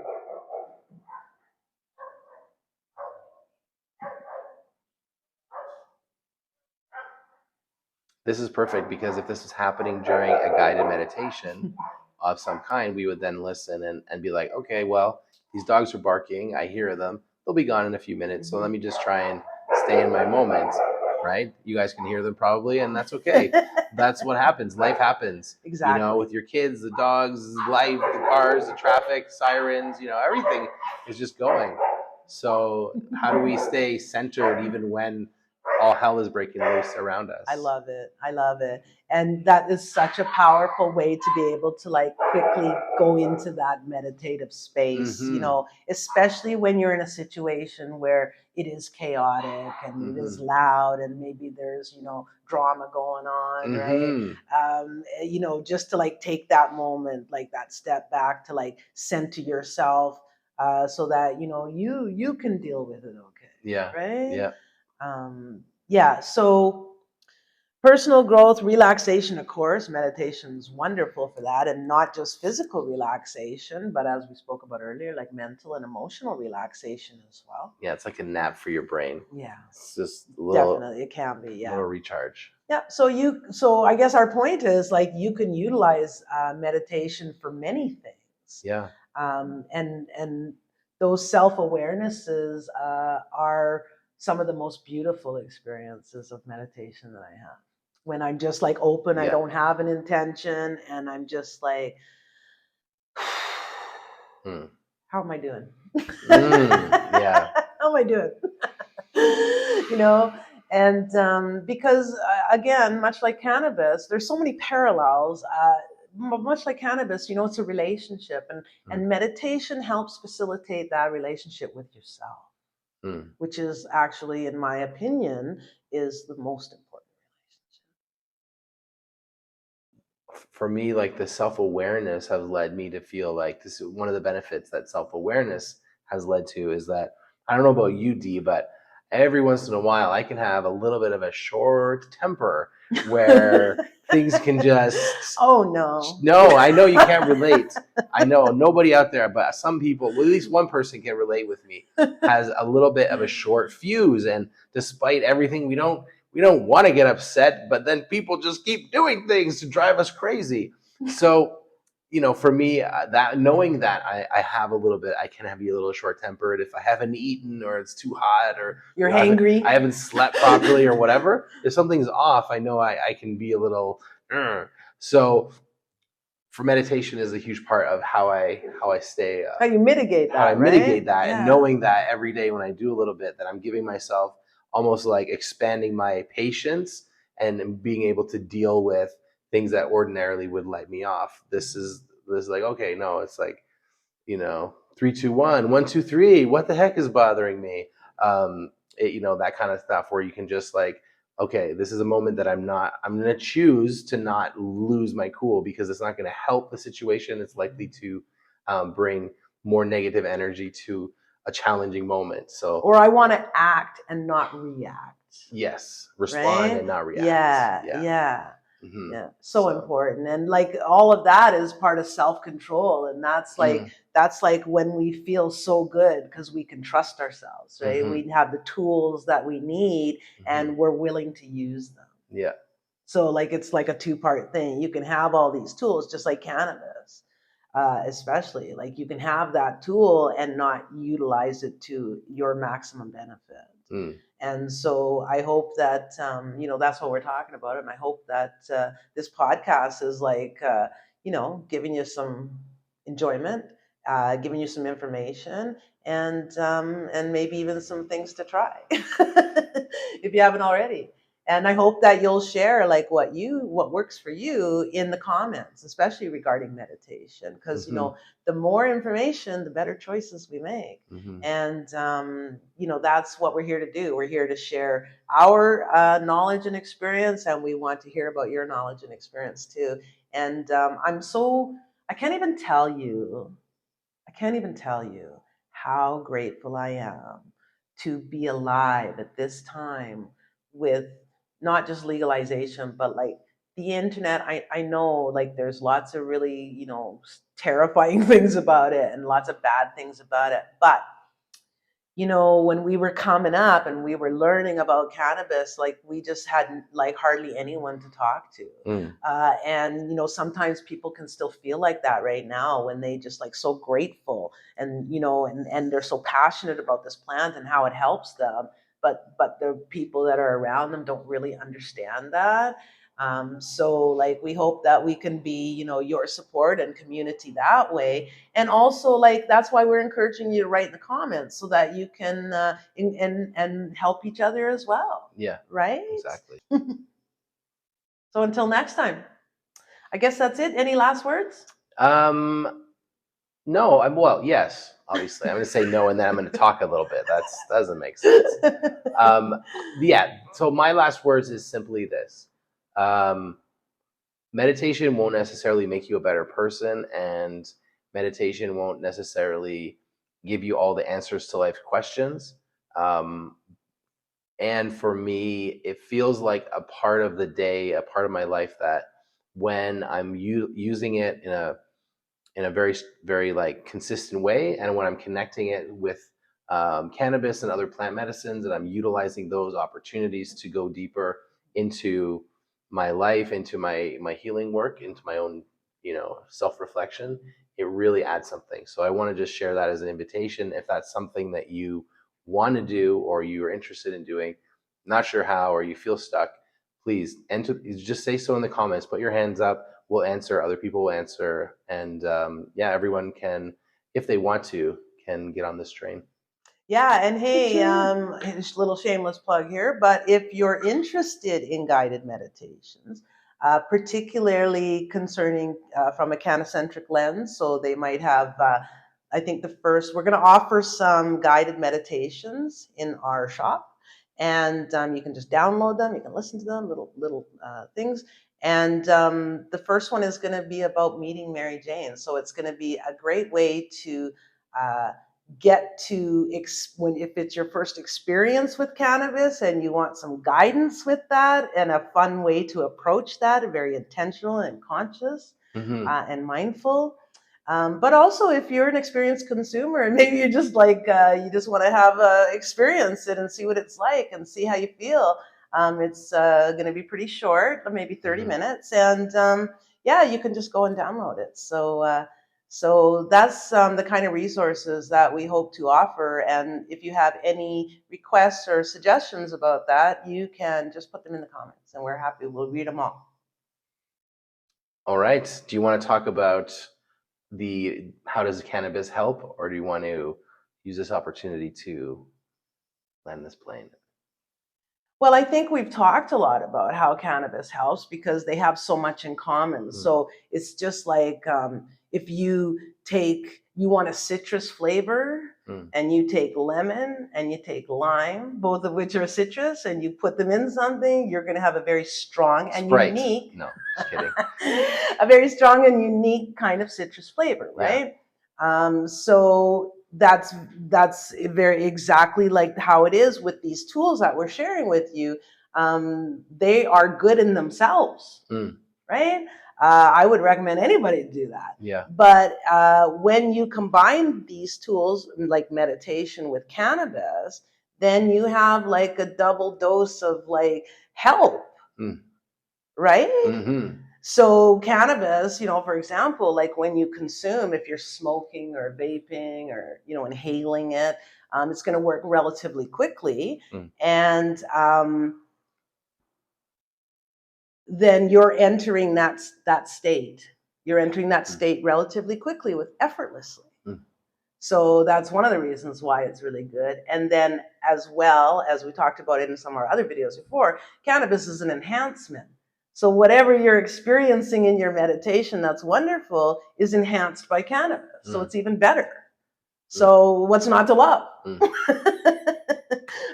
This is perfect because if this is happening during a guided meditation of some kind, we would then listen and be like, okay, well, these dogs are barking. I hear them. They'll be gone in a few minutes. So let me just try and stay in my moment, right? You guys can hear them probably, and that's okay. That's what happens. Life happens. Exactly. With your kids, the dogs, life, the cars, the traffic, sirens, everything is just going. So how do we stay centered even when all hell is breaking loose around us. I love it. I love it. And that is such a powerful way to be able to like quickly go into that meditative space, you know, especially when you're in a situation where it is chaotic and it is loud and maybe there's, you know, drama going on, right? You know, just to like take that moment, like that step back to like center yourself so that, you know, you can deal with it okay. Yeah. Right? Yeah. Yeah, so personal growth, relaxation, of course, meditation is wonderful for that, and not just physical relaxation, but as we spoke about earlier, like mental and emotional relaxation as well. Yeah, it's like a nap for your brain. Yeah, it's just a little, definitely it can be. Yeah, little recharge. Yeah, so I guess our point is like you can utilize meditation for many things. Yeah. And those self-awarenesses are some of the most beautiful experiences of meditation that I have. When I'm just like open, I don't have an intention, and I'm just like, how am I doing? Yeah. How am I doing? You know, and because again, much like cannabis, there's so many parallels. Much like cannabis, you know, it's a relationship, and meditation helps facilitate that relationship with yourself, which is actually, in my opinion, is the most important relationship. For me, like the self-awareness has led me to feel like this is one of the benefits that self-awareness has led to is that, I don't know about you, D, but every once in a while I can have a little bit of a short temper where things can just... Oh, no. No, I know you can't relate. I know nobody out there, but some people, well, at least one person can relate with me, has a little bit of a short fuse. And despite everything, we don't want to get upset, but then people just keep doing things to drive us crazy. So, you know, for me, that knowing that I have a little bit, I can be a little short tempered if I haven't eaten or it's too hot or you're hangry, I haven't slept properly or whatever. If something's off, I know I can be a little. So, for meditation is a huge part of how I stay. How you mitigate that? How I mitigate that, Yeah. and knowing that every day when I do a little bit, that I'm giving myself almost like expanding my patience and being able to deal with things that ordinarily would light me off. This is like, okay, no, it's like, you know, 3, 2, 1, 1, 2, 3. What the heck is bothering me? You know, that kind of stuff where you can just like, okay, this is a moment that I'm going to choose to not lose my cool, because it's not going to help the situation. It's likely to bring more negative energy to a challenging moment. So, or I want to act and not react. Yes, respond and not react. Yeah. So important. And like all of that is part of self-control, and that's like when we feel so good because we can trust ourselves, right? We have the tools that we need and we're willing to use them. Yeah. So like it's like a two-part thing. You can have all these tools, just like cannabis, especially like you can have that tool and not utilize it to your maximum benefit. And so I hope that, you know, that's what we're talking about. And I hope that this podcast is like, you know, giving you some enjoyment, giving you some information, and maybe even some things to try if you haven't already. And I hope that you'll share like what works for you in the comments, especially regarding meditation, because you know, the more information, the better choices we make. And you know, that's what we're here to do. We're here to share our knowledge and experience, and we want to hear about your knowledge and experience too. And I can't even tell you how grateful I am to be alive at this time with not just legalization, but like the internet. I know like there's lots of really, you know, terrifying things about it and lots of bad things about it. But you know, when we were coming up and we were learning about cannabis, like we just had like hardly anyone to talk to. And, you know, sometimes people can still feel like that right now when they just like so grateful and, you know, and they're so passionate about this plant and how it helps them. But the people that are around them don't really understand that. So like we hope that we can be, your support and community that way. And also like that's why we're encouraging you to write in the comments so that you can and help each other as well. Yeah. Right? Exactly. So until next time, I guess that's it. Any last words? No, well, yes, obviously. I'm going to say no, and then I'm going to talk a little bit. That doesn't make sense. Yeah, so my last words is simply this. Meditation won't necessarily make you a better person, and meditation won't necessarily give you all the answers to life questions. And for me, it feels like a part of the day, a part of my life that when I'm using it in a very, very like consistent way, and when I'm connecting it with cannabis and other plant medicines, and I'm utilizing those opportunities to go deeper into my life, into my healing work, into my own self-reflection, it really adds something. So I want to just share that as an invitation. If that's something that you want to do or you're interested in doing, not sure how, or you feel stuck, please just say so in the comments. Put your hands up. We'll answer. Other people will answer, and yeah, everyone can, if they want to, can get on this train. Yeah, and hey, little shameless plug here, but if you're interested in guided meditations, particularly concerning from a canocentric lens, so they might have, I think we're going to offer some guided meditations in our shop, and you can just download them, you can listen to them, little things. And the first one is going to be about meeting Mary Jane, so it's going to be a great way to get to if it's your first experience with cannabis and you want some guidance with that and a fun way to approach that, very intentional and conscious and mindful. But also if you're an experienced consumer and maybe you just like you just want to have experience it and see what it's like and see how you feel, it's going to be pretty short, maybe 30 minutes, and yeah, you can just go and download it. So that's the kind of resources that we hope to offer. And if you have any requests or suggestions about that, you can just put them in the comments and we're happy. We'll read them all. All right. Do you want to talk about how does cannabis help, or do you want to use this opportunity to land this plane? Well, I think we've talked a lot about how cannabis helps because they have so much in common. So it's just like if you want a citrus flavor and you take lemon and you take lime, both of which are citrus, and you put them in something, you're going to have a very strong and unique. No, just kidding. A very strong and unique kind of citrus flavor, right? Yeah. So that's very exactly like how it is with these tools that we're sharing with you. They are good in themselves, right? I would recommend anybody to do that. Yeah. But when you combine these tools like meditation with cannabis, then you have like a double dose of like help, right? Mm-hmm. So cannabis, for example, like when you consume, if you're smoking or vaping or, inhaling it, it's going to work relatively quickly. And then you're entering that state. You're entering that state relatively quickly effortlessly. So that's one of the reasons why it's really good. And then as well, as we talked about it in some of our other videos before, cannabis is an enhancement. So whatever you're experiencing in your meditation that's wonderful is enhanced by cannabis. So it's even better. So what's not to love?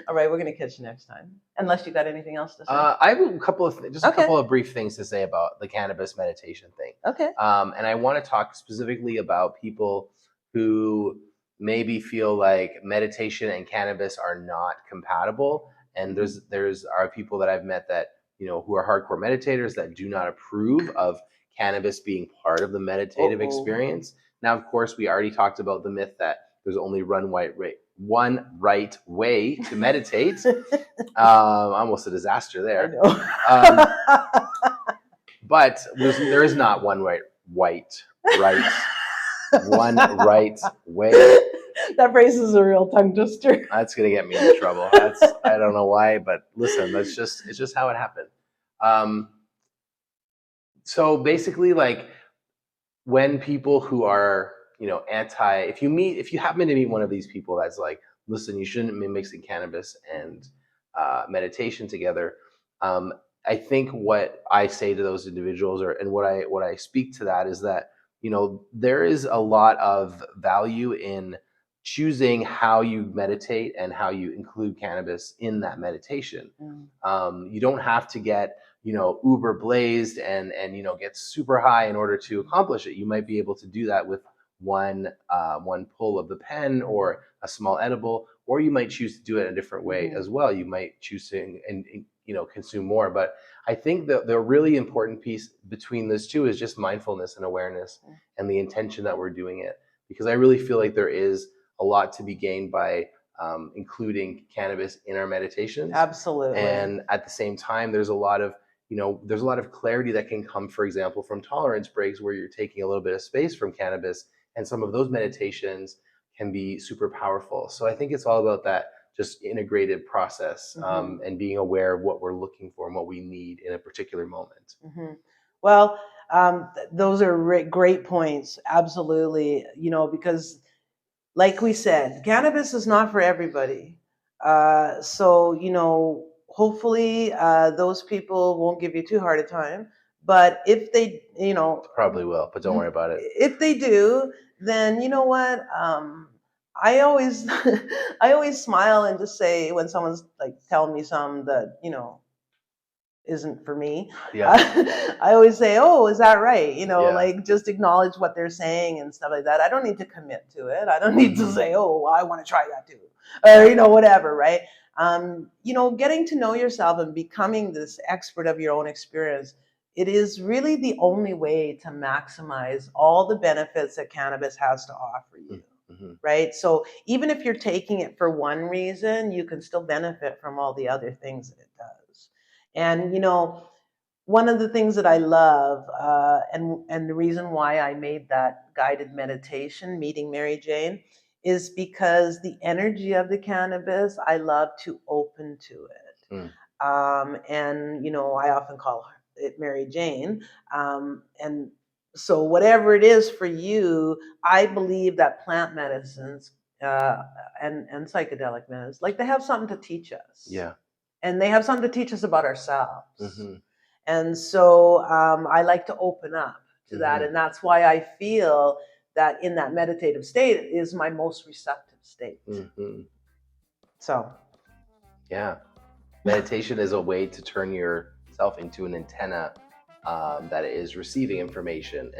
All right, we're going to catch you next time. Unless you got anything else to say. I have a couple of a couple of brief things to say about the cannabis meditation thing. Okay. And I want to talk specifically about people who maybe feel like meditation and cannabis are not compatible. And there's people that I've met that who are hardcore meditators that do not approve of cannabis being part of the meditative experience. Now, of course, we already talked about the myth that there's only one right way to meditate. Almost a disaster there. I know. But there is not one right way. That phrase is a real tongue twister. That's gonna get me in trouble. I don't know why, but listen, it's just how it happened. So basically, like, when people who are, if you happen to meet one of these people that's like, listen, you shouldn't be mixing cannabis and meditation together. I think what I say to those individuals, and what I speak to that, is that, there is a lot of value in choosing how you meditate and how you include cannabis in that meditation. You don't have to get, uber blazed and get super high in order to accomplish it. You might be able to do that with one pull of the pen or a small edible, or you might choose to do it in a different way as well. You might choose to and consume more. But I think that the really important piece between those two is just mindfulness and awareness and the intention that we're doing it, because I really feel like there is a lot to be gained by including cannabis in our meditations. Absolutely. And at the same time, there's a lot of clarity that can come, for example, from tolerance breaks, where you're taking a little bit of space from cannabis, and some of those meditations can be super powerful. So I think it's all about that just integrated process, and being aware of what we're looking for and what we need in a particular moment. Well, those are great points. Absolutely. Because like we said, cannabis is not for everybody. So, hopefully those people won't give you too hard a time. But if they, Probably will, but don't worry about it. If they do, then you know what? I always, I always smile and just say, when someone's like telling me something that isn't for me, I always say, "Oh, is that right?" Like, just acknowledge what they're saying and stuff like that. I don't need to commit to it. I don't need to say, "Oh, well, I want to try that too," or whatever, right? Getting to know yourself and becoming this expert of your own experience, it is really the only way to maximize all the benefits that cannabis has to offer you. Right? So even if you're taking it for one reason, you can still benefit from all the other things that it does. And one of the things that I love, and the reason why I made that guided meditation, meeting Mary Jane, is because the energy of the cannabis, I love to open to it. And I often call it Mary Jane. And so whatever it is for you, I believe that plant medicines and psychedelic medicines, like, they have something to teach us. Yeah. And they have something to teach us about ourselves. And so I like to open up to that. And that's why I feel that in that meditative state is my most receptive state. So. Yeah. Meditation is a way to turn yourself into an antenna that is receiving information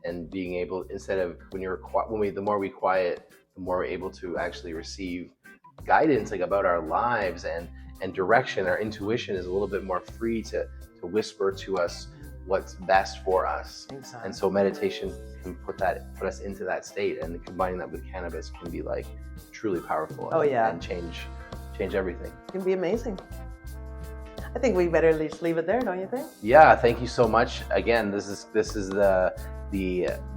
and being able, instead of the more we quiet, the more we're able to actually receive guidance, like, about our lives and direction. Our intuition is a little bit more free to whisper to us what's best for us. Exactly. And so meditation can put us into that state, and combining that with cannabis can be like truly powerful. And change everything. It can be amazing. I think we better at least leave it there, don't you think? Yeah, thank you so much. Again, this is the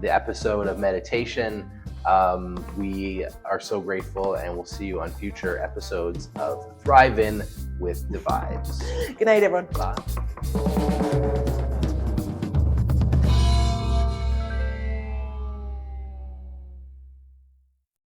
episode of meditation. We are so grateful, and we'll see you on future episodes of Thrivin with DVIBZ. Good night, everyone. Bye.